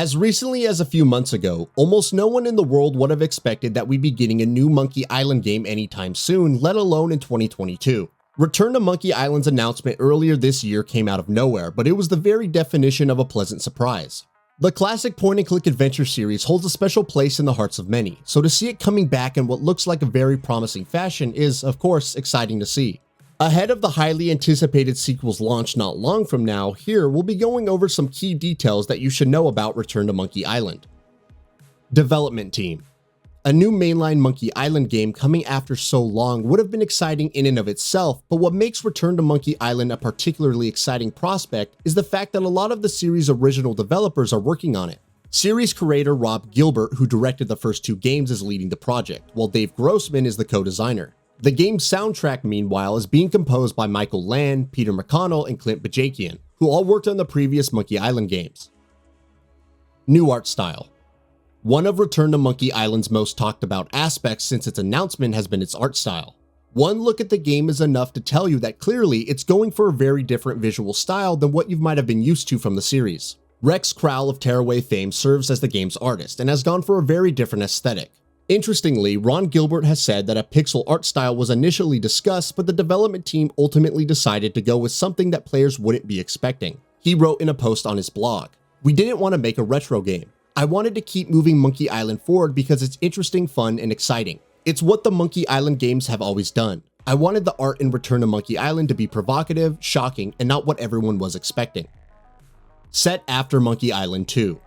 As recently as a few months ago, almost no one in the world would have expected that we'd be getting a new Monkey Island game anytime soon, let alone in 2022. Return to Monkey Island's announcement earlier this year came out of nowhere, but it was the very definition of a pleasant surprise. The classic point-and-click adventure series holds a special place in the hearts of many, so to see it coming back in what looks like a very promising fashion is, of course, exciting to see. Ahead of the highly anticipated sequel's launch not long from now, here we'll be going over some key details that you should know about Return to Monkey Island. Development team. A new mainline Monkey Island game coming after so long would have been exciting in and of itself, but what makes Return to Monkey Island a particularly exciting prospect is the fact that a lot of the series' original developers are working on it. Series creator Rob Gilbert, who directed the first two games, is leading the project, while Dave Grossman is the co-designer. The game's soundtrack, meanwhile, is being composed by Michael Land, Peter McConnell, and Clint Bajakian, who all worked on the previous Monkey Island games. New art style. One of Return to Monkey Island's most talked about aspects since its announcement has been its art style. One look at the game is enough to tell you that clearly it's going for a very different visual style than what you might have been used to from the series. Rex Crowell of Tearaway fame serves as the game's artist and has gone for a very different aesthetic. Interestingly, Ron Gilbert has said that a pixel art style was initially discussed, but the development team ultimately decided to go with something that players wouldn't be expecting. He wrote in a post on his blog, "We didn't want to make a retro game. I wanted to keep moving Monkey Island forward because it's interesting, fun, and exciting. It's what the Monkey Island games have always done. I wanted the art in Return to Monkey Island to be provocative, shocking, and not what everyone was expecting." Set after Monkey Island 2.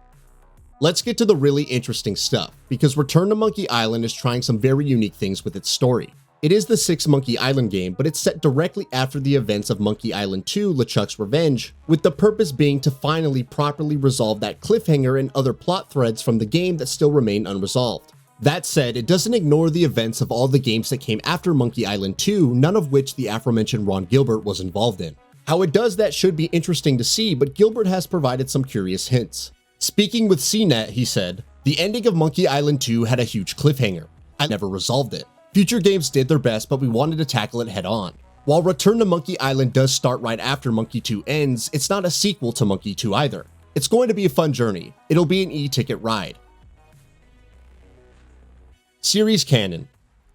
Let's get to the really interesting stuff, because Return to Monkey Island is trying some very unique things with its story. It is the sixth Monkey Island game, but it's set directly after the events of Monkey Island 2: LeChuck's Revenge, with the purpose being to finally properly resolve that cliffhanger and other plot threads from the game that still remain unresolved. That said, it doesn't ignore the events of all the games that came after Monkey Island 2, none of which the aforementioned Ron Gilbert was involved in. How it does that should be interesting to see, but Gilbert has provided some curious hints. Speaking with CNET, he said, "The ending of Monkey Island 2 had a huge cliffhanger. I never resolved it. Future games did their best, but we wanted to tackle it head on. While Return to Monkey Island does start right after Monkey 2 ends, it's not a sequel to Monkey 2 either. It's going to be a fun journey. It'll be an e-ticket ride." Series canon.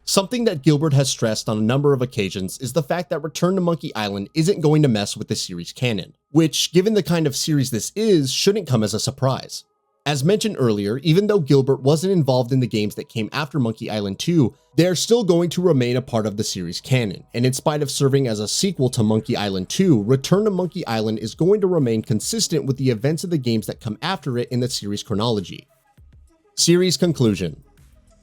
Something that Gilbert has stressed on a number of occasions is the fact that Return to Monkey Island isn't going to mess with the series canon, which, given the kind of series this is, shouldn't come as a surprise. As mentioned earlier, even though Gilbert wasn't involved in the games that came after Monkey Island 2, they are still going to remain a part of the series canon, and in spite of serving as a sequel to Monkey Island 2, Return to Monkey Island is going to remain consistent with the events of the games that come after it in the series chronology. Series conclusion.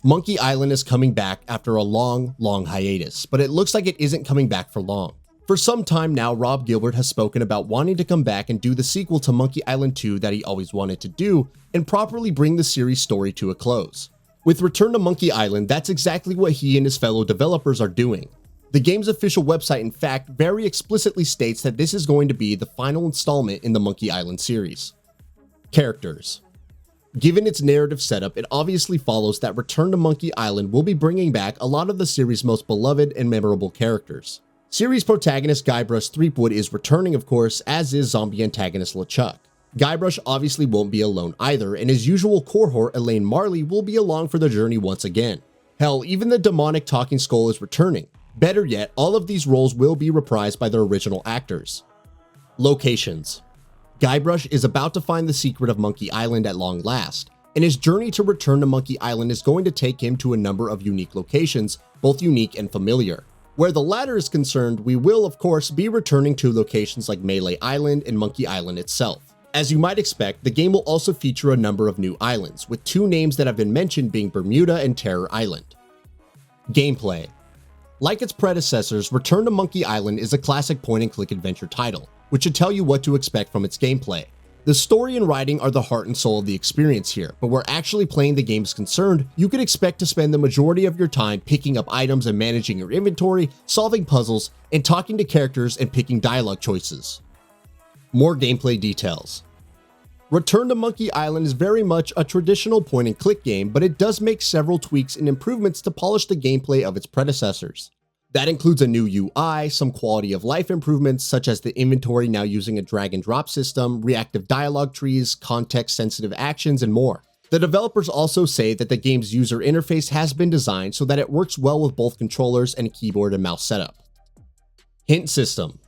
Monkey Island is coming back after a long hiatus, but it looks like it isn't coming back for long. For some time now, Rob Gilbert has spoken about wanting to come back and do the sequel to Monkey Island 2 that he always wanted to do, and properly bring the series story to a close. With Return to Monkey Island, that's exactly what he and his fellow developers are doing. The game's official website, in fact, very explicitly states that this is going to be the final installment in the Monkey Island series. Characters. Given its narrative setup, it obviously follows that Return to Monkey Island will be bringing back a lot of the series' most beloved and memorable characters. Series protagonist Guybrush Threepwood is returning, of course, as is zombie antagonist LeChuck. Guybrush obviously won't be alone either, and his usual cohort Elaine Marley will be along for the journey once again. Hell, even the demonic talking skull is returning. Better yet, all of these roles will be reprised by their original actors. Locations. Guybrush is about to find the secret of Monkey Island at long last, and his journey to Return to Monkey Island is going to take him to a number of unique locations, both unique and familiar. Where the latter is concerned, we will, of course, be returning to locations like Melee Island and Monkey Island itself. As you might expect, the game will also feature a number of new islands, with two names that have been mentioned being Bermuda and Terror Island. Gameplay. Like its predecessors, Return to Monkey Island is a classic point-and-click adventure title, which should tell you what to expect from its gameplay. The story and writing are the heart and soul of the experience here, but where actually playing the game is concerned, you can expect to spend the majority of your time picking up items and managing your inventory, solving puzzles, and talking to characters and picking dialogue choices. More gameplay details. Return to Monkey Island is very much a traditional point-and-click game, but it does make several tweaks and improvements to polish the gameplay of its predecessors. That includes a new UI, some quality of life improvements such as the inventory now using a drag and drop system, reactive dialogue trees, context-sensitive actions, and more. The developers also say that the game's user interface has been designed so that it works well with both controllers and keyboard and mouse setup. Hint system.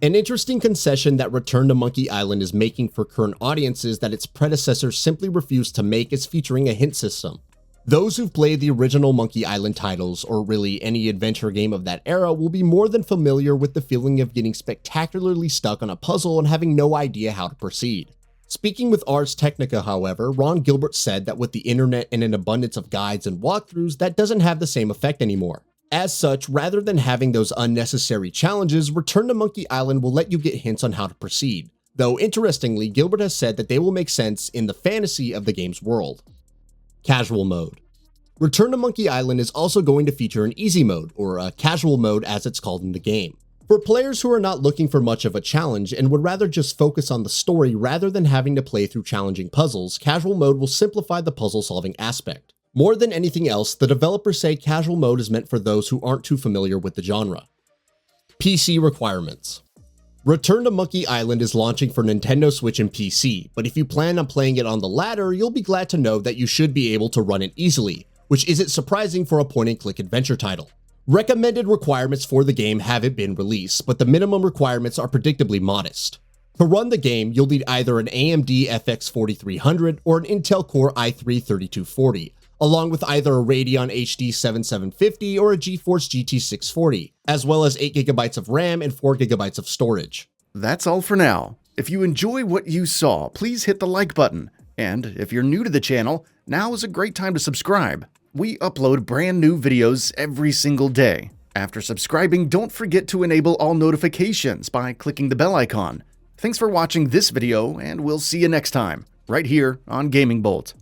An interesting concession that Return to Monkey Island is making for current audiences that its predecessor simply refused to make is featuring a hint system. Those who've played the original Monkey Island titles, or really any adventure game of that era, will be more than familiar with the feeling of getting spectacularly stuck on a puzzle and having no idea how to proceed. Speaking with Ars Technica, however, Ron Gilbert said that with the internet and an abundance of guides and walkthroughs, that doesn't have the same effect anymore. As such, rather than having those unnecessary challenges, Return to Monkey Island will let you get hints on how to proceed. Though interestingly, Gilbert has said that they will make sense in the fantasy of the game's world. Casual mode. Return to Monkey Island is also going to feature an easy mode, or a casual mode as it's called in the game. For players who are not looking for much of a challenge and would rather just focus on the story rather than having to play through challenging puzzles, casual mode will simplify the puzzle solving aspect. More than anything else, the developers say casual mode is meant for those who aren't too familiar with the genre. PC requirements. Return to Monkey Island is launching for Nintendo Switch and PC, but if you plan on playing it on the latter, you'll be glad to know that you should be able to run it easily, which isn't surprising for a point-and-click adventure title. Recommended requirements for the game haven't been released, but the minimum requirements are predictably modest. To run the game, you'll need either an AMD FX 4300 or an Intel Core i3-3240, along with either a Radeon HD 7750 or a GeForce GT 640, as well as 8GB of RAM and 4GB of storage. That's all for now. If you enjoy what you saw, please hit the like button. And if you're new to the channel, now is a great time to subscribe. We upload brand new videos every single day. After subscribing, don't forget to enable all notifications by clicking the bell icon. Thanks for watching this video, and we'll see you next time, right here on GamingBolt.